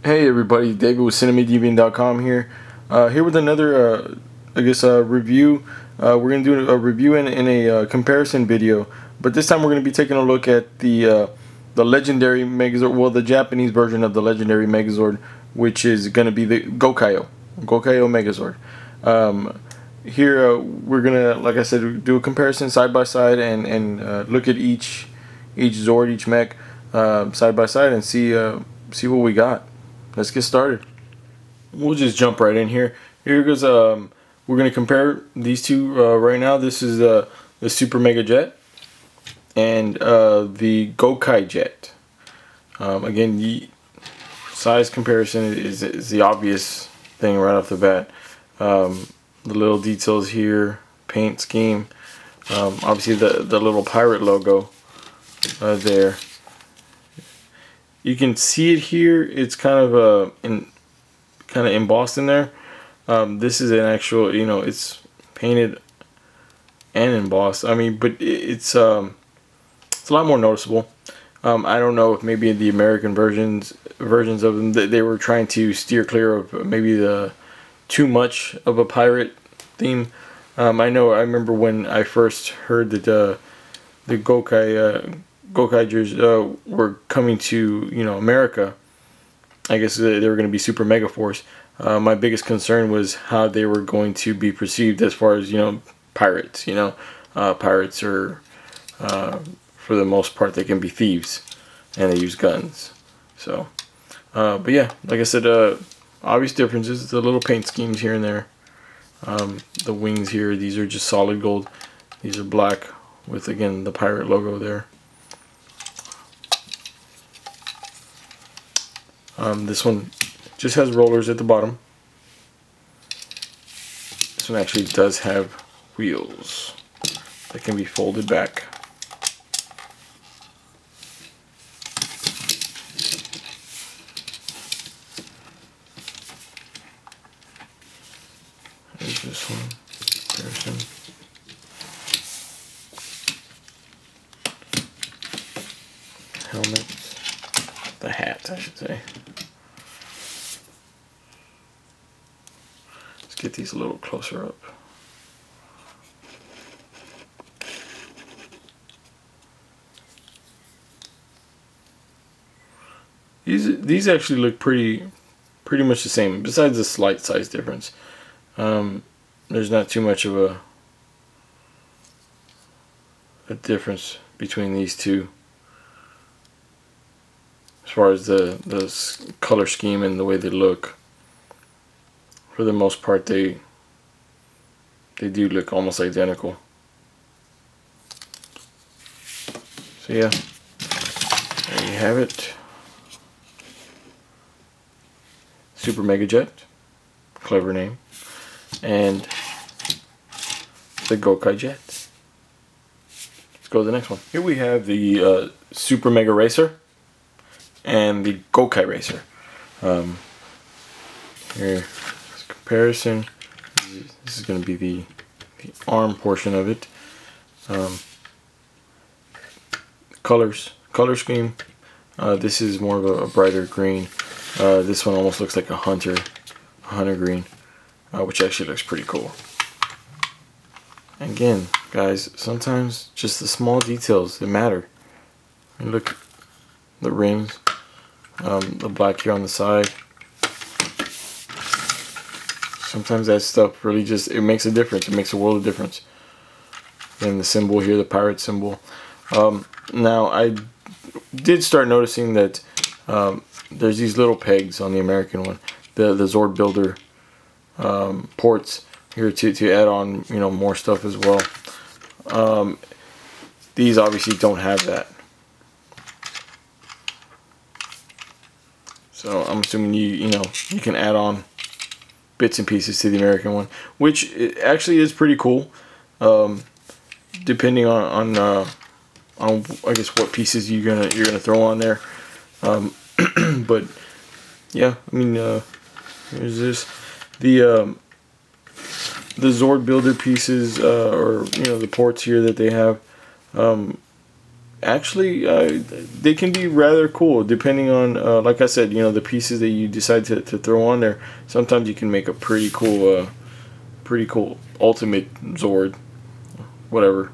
Hey everybody, David with CinemaDeviant.com here. Here with another, review. We're going to do a review in a comparison video, but this time we're going to be taking a look at the Legendary Megazord, well, the Japanese version of the Legendary Megazord, which is going to be the Gokai-Oh Megazord. Here we're going to, like I said, do a comparison side by side and look at each Zord, each mech side by side and see what we got. Let's get started. We'll just jump right in here. Here goes. We're going to compare these two right now. This is the Super Mega Jet and the Gokai Jet. Again, the size comparison is the obvious thing right off the bat. The little details here, paint scheme. Obviously, the little pirate logo there. You can see it here. It's kind of embossed in there. This is an actual, it's painted and embossed. I mean, but it's a lot more noticeable. I don't know if maybe the American versions of them they were trying to steer clear of maybe the too much of a pirate theme. I remember when I first heard that the Gokaijers were coming to America. I guess they were going to be Super Mega Force. My biggest concern was how they were going to be perceived as far as pirates. Pirates are for the most part they can be thieves and they use guns. So, but yeah, like I said, obvious differences. The little paint schemes here and there. The wings here, these are just solid gold. These are black with again the pirate logo there. This one just has rollers at the bottom. This one actually does have wheels that can be folded back. There's this one. Comparison. Helmet. The hat, I should say. Let's get these a little closer up. These actually look pretty much the same, besides the slight size difference. There's not too much of a difference between these two. As far as the color scheme and the way they look, for the most part, they do look almost identical. So yeah, there you have it. Super Mega Jet, clever name, and the Gokai Jet. Let's go to the next one. Here we have the Super Mega Racer and the Gokai Racer. Here's a comparison. This is going to be the arm portion of it. Color scheme. This is more of a brighter green. This one almost looks like a hunter green, which actually looks pretty cool. Again, guys, sometimes just the small details that matter. And look, the rims. The black here on the side. Sometimes that stuff really it makes a difference. It makes a world of difference. And the symbol here, the pirate symbol. Now I did start noticing that there's these little pegs on the American one, the Zord Builder ports here to add on more stuff as well. These obviously don't have that. So I'm assuming you can add on bits and pieces to the American one, which actually is pretty cool. Depending on I guess what pieces you're gonna throw on there. But yeah, I mean, here's this the Zord Builder pieces, or the ports here that they have. actually, they can be rather cool depending on, like I said, the pieces that you decide to throw on there. Sometimes you can make a pretty cool ultimate Zord, whatever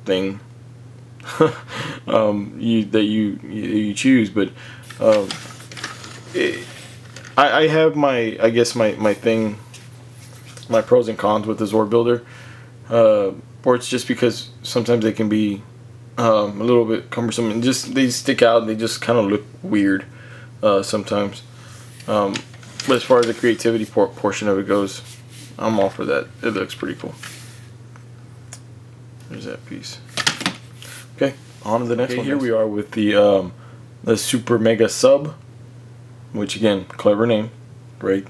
thing you choose. But I have my thing, my pros and cons with the Zord builder, or it's just because sometimes they can be a little bit cumbersome and they stick out and they just kind of look weird sometimes. But as far as the creativity portion of it goes, I'm all for that. It looks pretty cool. There's that piece. Okay, on to the next one. Here we are with the Super Mega Sub, which again, clever name, right?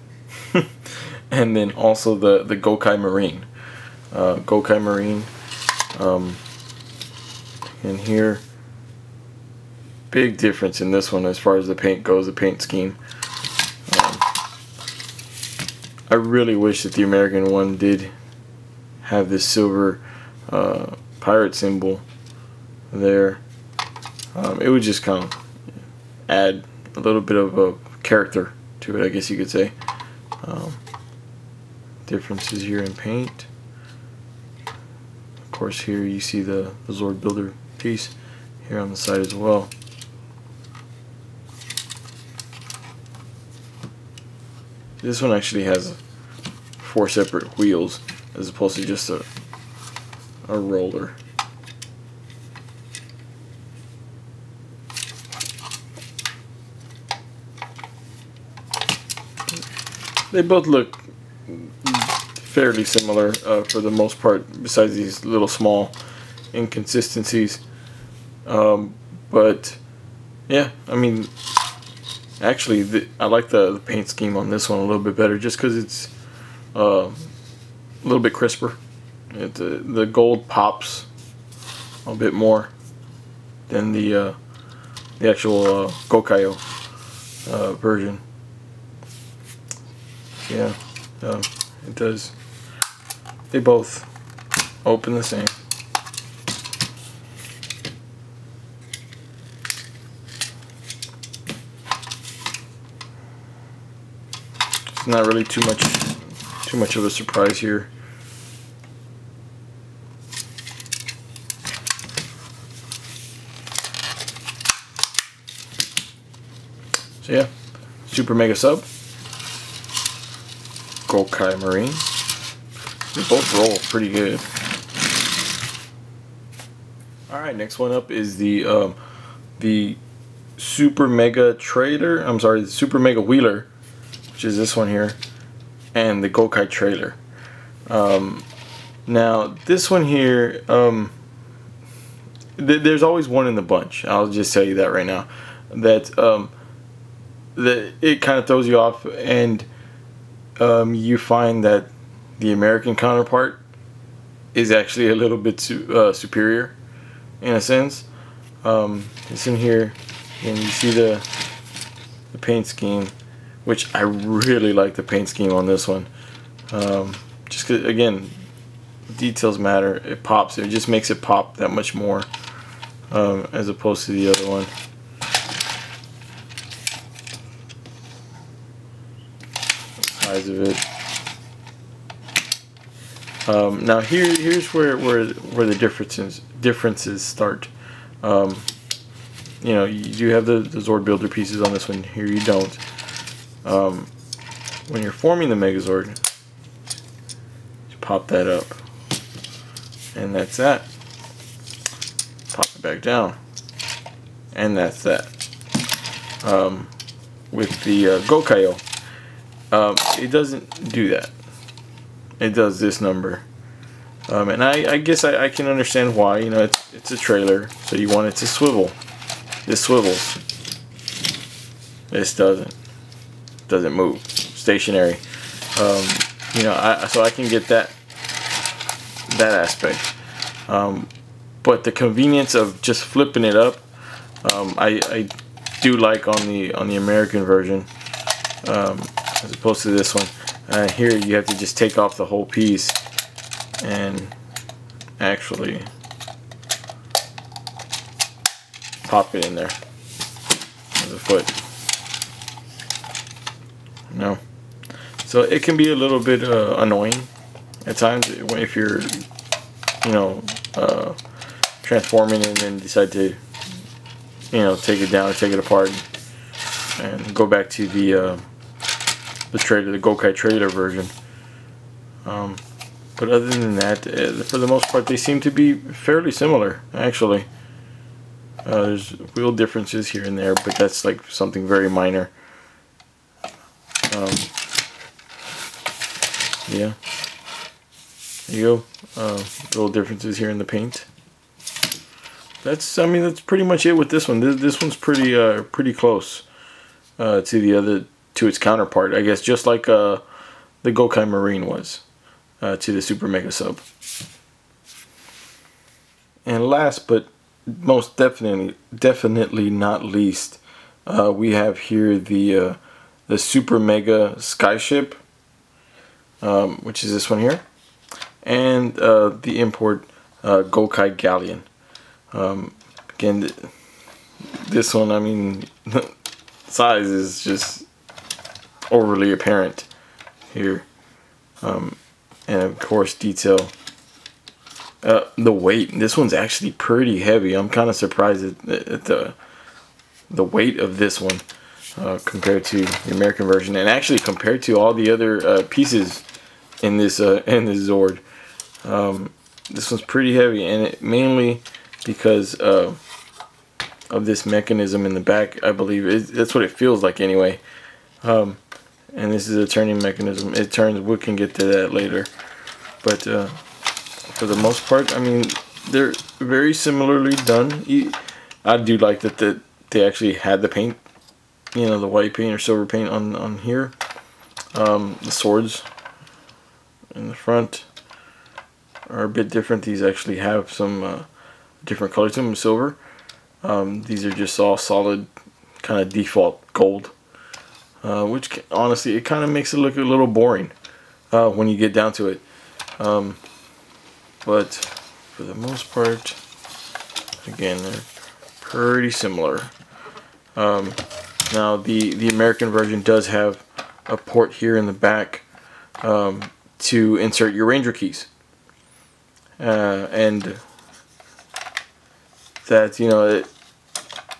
And then also the Gokai Marine. Gokai Marine. And here, big difference in this one as far as the paint goes, the paint scheme. I really wish that the American one did have this silver pirate symbol there. It would just kind of add a little bit of a character to it, I guess you could say. Differences here in paint. Of course, here you see the Zord builder piece here on the side as well. This one actually has 4 separate wheels as opposed to just a roller. They both look fairly similar for the most part, besides these little small inconsistencies. But yeah, I mean, actually, I like the paint scheme on this one a little bit better, just because it's a little bit crisper. The gold pops a bit more than the actual Gokai-Oh version. Yeah, it does. They both open the same. It's not really too much of a surprise here. So yeah, Super Mega Sub, Gokai Marine. They both roll pretty good. Alright, next one up is the Super Mega Trailer. I'm sorry, the Super Megawheeler, which is this one here, and the Gokai Trailer. Now this one here, there's always one in the bunch. I'll just tell you that right now. That it kind of throws you off, and you find that the American counterpart is actually a little bit superior in a sense. It's in here, and you see the paint scheme, which I really like the paint scheme on this one. Just 'cause, again, details matter. It pops. It just makes it pop that much more as opposed to the other one. Size of it. Now here's where the differences start. You know, you do have the Zord builder pieces on this one. Here you don't. When you're forming the Megazord, you pop that up, and that's that. Pop it back down, and that's that. With the Gokai-Oh, it doesn't do that. It does this number, and I guess I can understand why. You know, it's a trailer, so you want it to swivel. This swivels. This doesn't move. Stationary. You know, so I can get that aspect. But the convenience of just flipping it up, I do like on the American version, as opposed to this one. Here you have to just take off the whole piece and actually pop it in there as a foot. No. So it can be a little bit annoying at times if you're, you know, transforming and then decide to, you know, take it down or take it apart and go back to the trailer, the Gokai trailer version. But other than that, for the most part, they seem to be fairly similar, actually. There's wheel differences here and there, but that's like something very minor. Yeah. There you go. Little differences here in the paint. I mean, that's pretty much it with this one. This one's pretty close to its counterpart, I guess, just like the Gokai Marine was to the Super Mega Sub. And last but most definitely not least, we have here the Super Mega Skyship, which is this one here, and the import Gokai Galleon. Again, this one, I mean, size is just overly apparent here, and of course detail. The weight, this one's actually pretty heavy. I'm kind of surprised at the weight of this one compared to the American version, and actually compared to all the other pieces in this Zord. This one's pretty heavy, and mainly because of this mechanism in the back, I believe. That's what it feels like anyway. And this is a turning mechanism. It turns. We can get to that later. But for the most part, I mean, they're very similarly done. I do like that they actually had the paint, you know, the white paint or silver paint on here. The swords in the front are a bit different. These actually have some different colors to them, silver. These are just all solid, kind of default gold, which honestly, it kind of makes it look a little boring when you get down to it. But for the most part, again, they're pretty similar. Now the American version does have a port here in the back to insert your Ranger keys, and that, you know,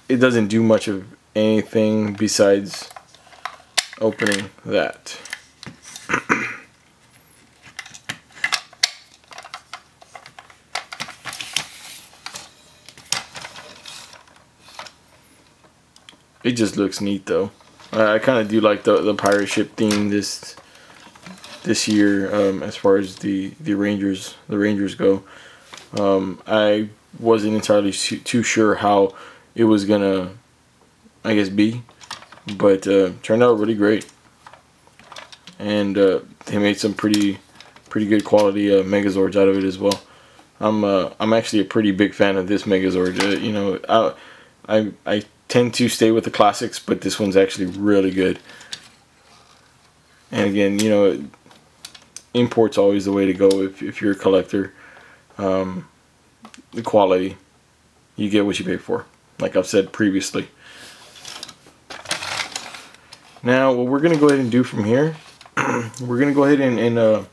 it doesn't do much of anything besides opening that. It just looks neat though. I kind of do like the pirate ship theme this year, as far as the Rangers go. I wasn't entirely too sure how it was gonna, I guess, be, but turned out really great, and they made some pretty good quality Megazords out of it as well. I'm actually a pretty big fan of this Megazord. You know, I tend to stay with the classics, but this one's actually really good. And again, you know, import's always the way to go if you're a collector. The quality, you get what you pay for, like I've said previously. Now, what we're gonna go ahead and do from here, we're gonna go ahead and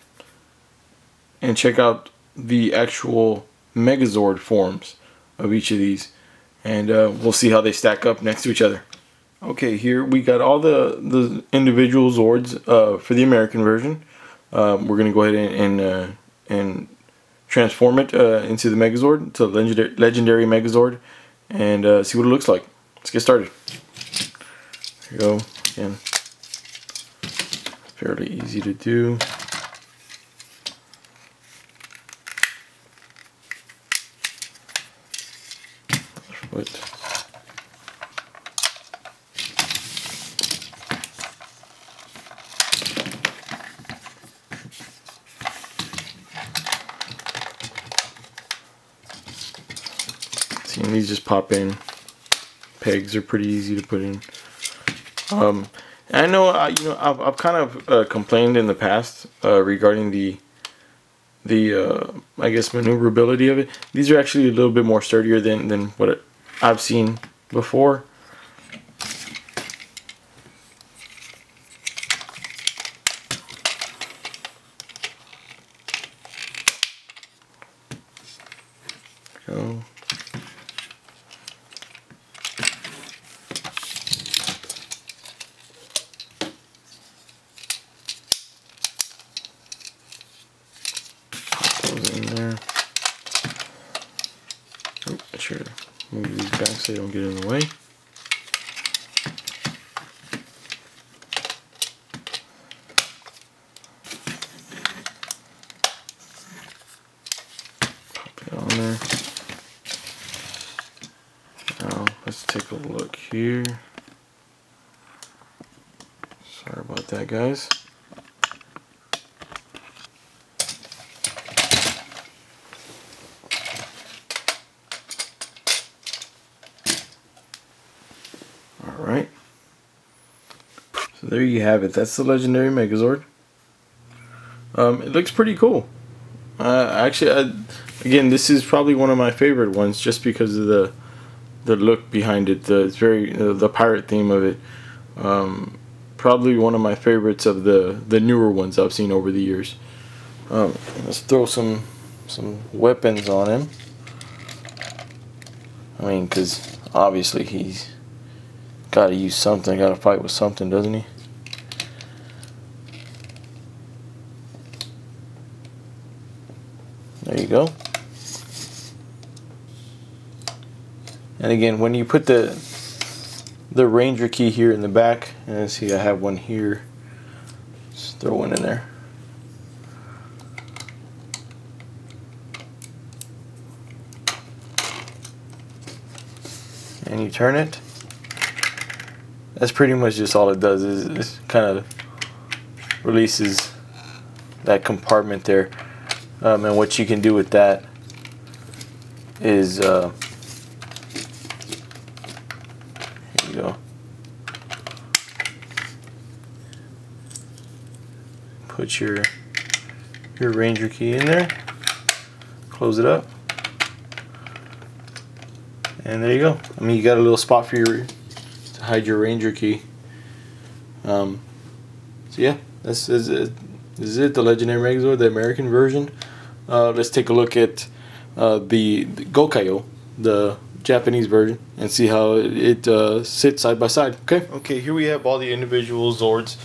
check out the actual Megazord forms of each of these, and we'll see how they stack up next to each other. Okay, here we got all the individual Zords for the American version. We're gonna go ahead and transform it into the Megazord, to Legendary Megazord, and see what it looks like. Let's get started. Here we go. Again, fairly easy to do. Foot. See, and these just pop in. Pegs are pretty easy to put in. I know, you know, I've kind of complained in the past regarding the I guess maneuverability of it. These are actually a little bit more sturdier than what I've seen before. Go. In there. Oh, I should move these back so they don't get in the way. Pop it on there. Now let's take a look here. Sorry about that, guys. Alright, so there you have it. That's the Legendary Megazord. It looks pretty cool. Actually, again, this is probably one of my favorite ones just because of the look behind it. It's very the pirate theme of it. Probably one of my favorites of the newer ones I've seen over the years. Let's throw some weapons on him. I mean, because obviously he's got to use something, got to fight with something, doesn't he? There you go. And again, when you put the Ranger key here in the back, and see I have one here, just throw one in there. And you turn it. That's pretty much just all it does, is kind of releases that compartment there. And what you can do with that is, here you go. Put your Ranger key in there, close it up, and there you go. I mean, you got a little spot for your to hide your Ranger key. So yeah, this is it. The Legendary Megazord, the American version. Let's take a look at the Gokai-Oh, the Japanese version, and see how it sits side by side. Okay, here we have all the individual Zords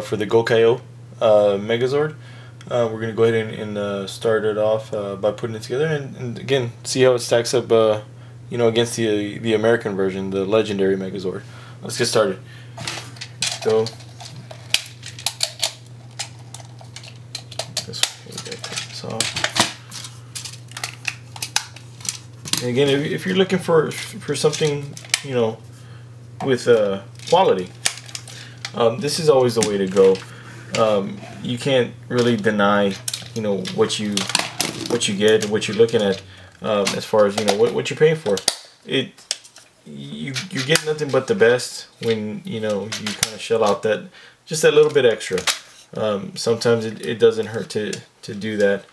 for the Gokai-Oh Megazord. We're going to go ahead and start it off by putting it together, and again, see how it stacks up against the American version, the Legendary Megazord. Let's get started. Go. And again, if you're looking for something, with quality, this is always the way to go. You can't really deny, what you get and what you're looking at, as far as what you're paying for. You get nothing but the best when you kind of shell out just that little bit extra. Sometimes it doesn't hurt to do that,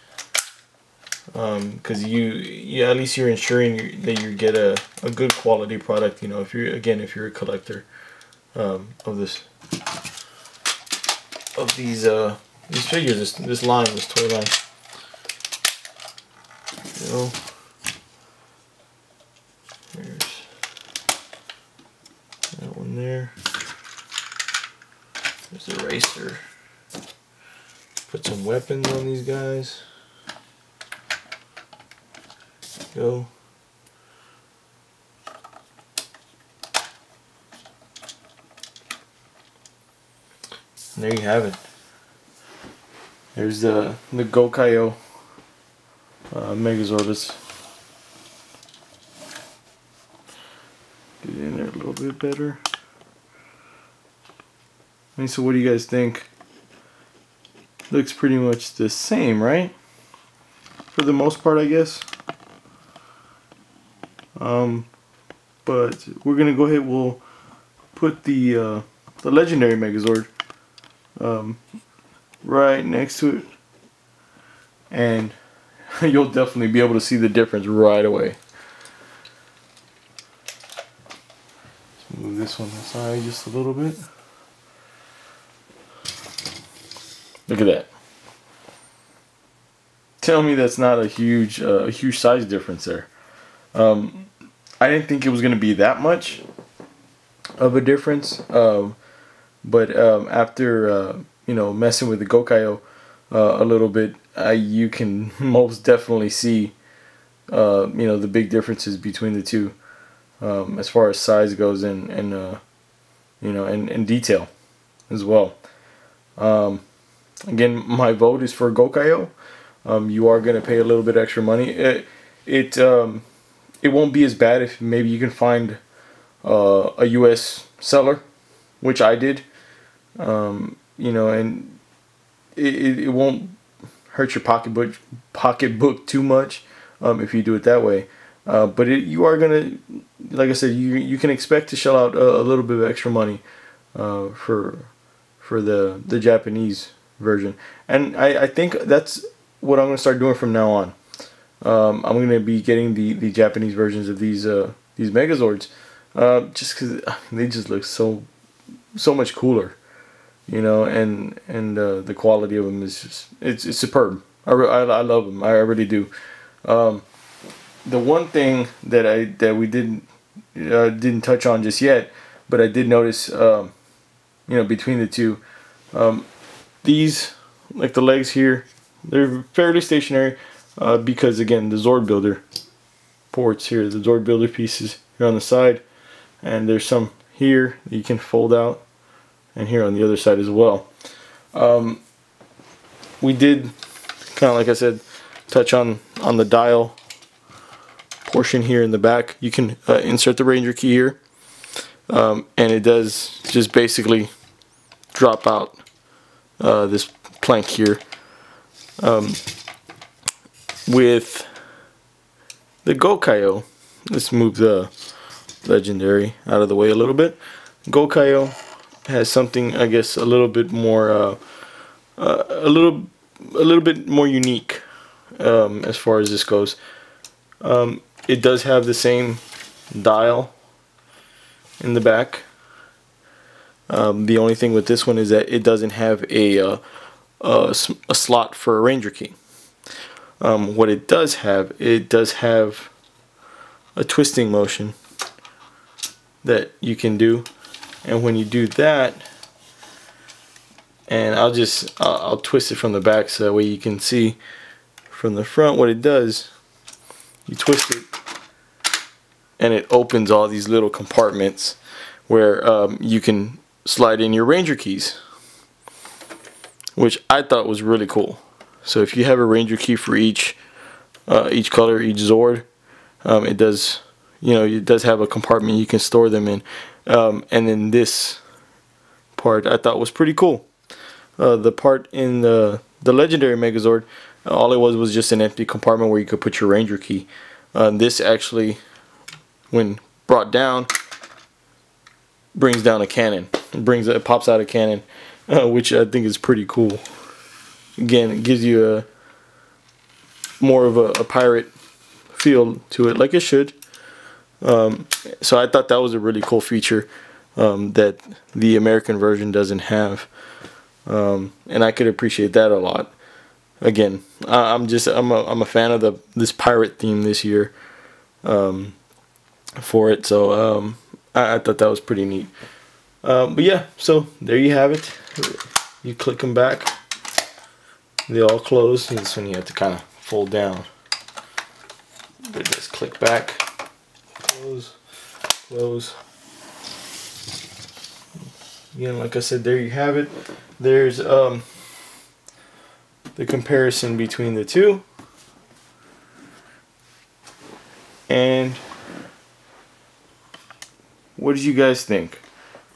because you at least you're ensuring that you get a good quality product. If you're a collector of these figures, this line, this toy line. There's that one there. There's the racer. Put some weapons on these guys. Go. And there you have it. There's the Gokai-Oh Megazord. Let's get in there a little bit better. So what do you guys think? Looks pretty much the same, right? For the most part, I guess. But we're gonna go ahead. We'll put the Legendary Megazord right next to it, and you'll definitely be able to see the difference right away. Move this one aside just a little bit. Look at that. Tell me that's not a huge size difference there. I didn't think it was going to be that much of a difference, but after messing with the Gokai-Oh a little bit, you can most definitely see the big differences between the two, as far as size goes and detail as well. Again, my vote is for Gokai-Oh. You are going to pay a little bit extra money. It won't be as bad if maybe you can find a U.S. seller, which I did. And it won't hurt your pocketbook too much if you do it that way. But you are gonna, like I said, you can expect to shell out a little bit of extra money for the Japanese version, and I think that's what I'm gonna start doing from now on. I'm gonna be getting the Japanese versions of these Megazords, just because they just look so much cooler, and the quality of them is just it's superb. I love them. I really do. The one thing that we didn't touch on just yet, but I did notice, between the two, these, like the legs here, they're fairly stationary, because again, the Zord Builder ports here, the Zord Builder pieces here on the side, and there's some here that you can fold out, and here on the other side as well. We did kind of, like I said, touch on the dial portion here in the back. You can insert the Ranger key here, and it does just basically drop out this plank here. With the Gokai-Oh, let's move the Legendary out of the way a little bit. Gokai-Oh has something, I guess, a little bit more, a little bit more unique as far as this goes. It does have the same dial in the back. The only thing with this one is that it doesn't have a slot for a Ranger key. What it does have a twisting motion that you can do, and when you do that, and I'll twist it from the back so that way you can see from the front what it does. You twist it, and it opens all these little compartments where you can slide in your Ranger keys, which I thought was really cool. So if you have a Ranger key for each color, each Zord, it does have a compartment you can store them in. And then this part I thought was pretty cool. The part in the Legendary Megazord, all it was just an empty compartment where you could put your Ranger key. This actually, when brought down, brings down a cannon. It pops out a cannon, which I think is pretty cool. Again, it gives you more of a pirate feel to it, like it should. So I thought that was a really cool feature that the American version doesn't have, and I could appreciate that a lot. Again, I'm a fan of this pirate theme this year for it, so I thought that was pretty neat. But yeah, so there you have it. You click them back. They all close. This one you have to kind of fold down. But just click back, close, close. Again, like I said, there you have it. There's the comparison between the two. And what did you guys think?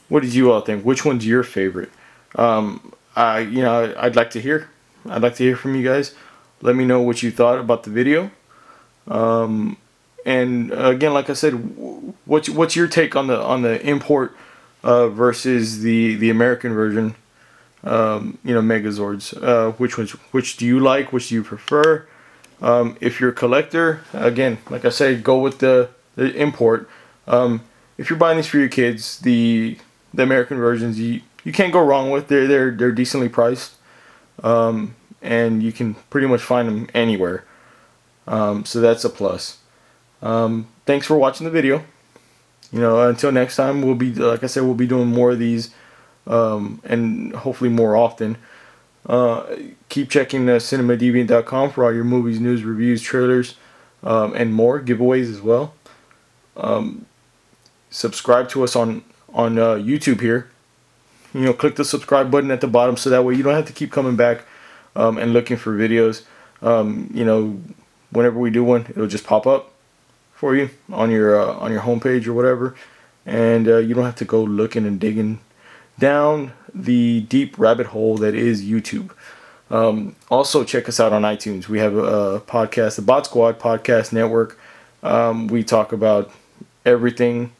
What did you all think? Which one's your favorite? I'd like to hear. I'd like to hear from you guys. Let me know what you thought about the video. And again, like I said, what's your take on the import versus the American version? Megazords. Which do you like? Which do you prefer? If you're a collector, again, like I said, go with the import. if you're buying these for your kids, the American versions, you can't go wrong with. They're decently priced, and you can pretty much find them anywhere. So that's a plus. Thanks for watching the video. Until next time, we'll be, like I said, we'll be doing more of these, and hopefully more often. Keep checking cinemadeviant.com for all your movies, news, reviews, trailers, and more giveaways as well. Subscribe to us on YouTube here. Click the subscribe button at the bottom so that way you don't have to keep coming back and looking for videos. Whenever we do one, it'll just pop up for you on your homepage or whatever, and you don't have to go looking and digging down the deep rabbit hole that is YouTube. Also, check us out on iTunes. We have a podcast, the Botsquad Podcast Network. We talk about everything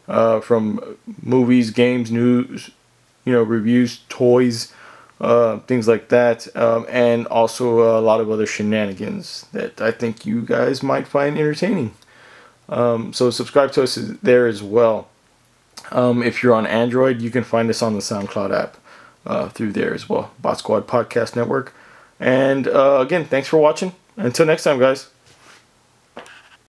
from movies, games, news, reviews, toys, things like that, and also a lot of other shenanigans that I think you guys might find entertaining. So subscribe to us there as well. If you're on Android, you can find us on the SoundCloud app through there as well. Botsquad Podcast Network. And again, thanks for watching. Until next time, guys.